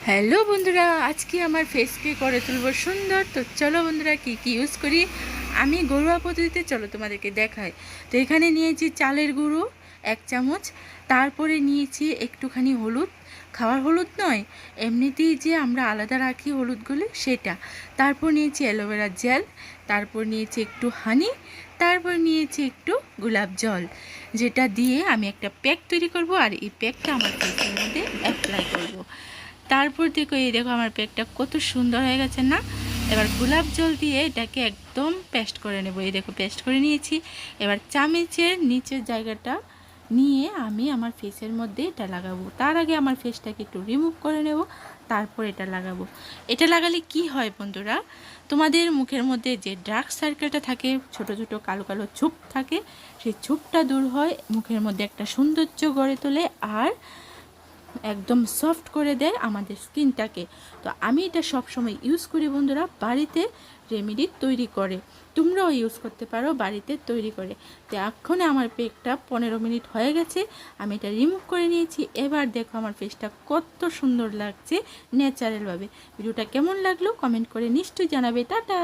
Hello বন্ধুরা, আজকে আমার ফেসকে করে তুলব সুন্দর। তো চলো বন্ধুরা, কি কি ইউজ করি আমি ঘরোয়া পদ্ধতিতে, চলো তোমাদেরকে দেখাই। তো এখানে নিয়েছি চালের গুঁড়ো 1 চামচ, তারপরে নিয়েছি একটুখানি হলুদ, খাওয়ার হলুদ নয়, এমনিতেই যে আমরা আলাদা রাখি হলুদগুলি সেটা। তারপর নিয়েছি অ্যালোভেরা জেল, তারপর নিয়েছি একটু হানি, তারপর নিয়েছি একটু গোলাপ জল, যেটা দিয়ে আমি একটা প্যাক তৈরি করব। আর এই প্যাকটা আমার ফেসের মধ্যে অ্যাপ্লাই করব। তারপর দেখো আমার প্যাকটা কত সুন্দর হয়ে গেছে না। এবার গোলাপ জল দিয়ে এটাকে একদম পেস্ট করে নেব। এই দেখো পেস্ট করে নিয়েছি। এবার চামচের নিচের জায়গাটা নিয়ে আমি আমার ফেসের মধ্যে এটা লাগাবো। তার আগে আমার ফেসটাকে একটু রিমুভ করে নেব, তারপর এটা লাগাবো। এটা লাগালে কি হয় বন্ধুরা, তোমাদের মুখের মধ্যে যে ডার্ক সার্কেলটা থাকে, ছোট ছোট কালো কালো ছোপ থাকে, সেই ছোপটা দূর হয়, মুখের মধ্যে একটা সৌন্দর্য গড়ে তোলে, আর একদম সফট করে দেয় আমাদের স্কিনটাকে। তো আমি এটা সব সময় ইউজ করি বন্ধুরা, বাড়িতে রেমেডি তৈরি করে। তোমরাও ইউজ করতে পারো বাড়িতে তৈরি করে। তো এখন আমার পেকটা 15 মিনিট হয়ে গেছে, আমি এটা রিমুভ করে নিয়েছি। এবার দেখো আমার ফেসটা কত সুন্দর লাগছে ন্যাচারালভাবে। ভিডিওটা কেমন লাগলো কমেন্ট করে নিশ্চয়ই জানাবে। টাটা।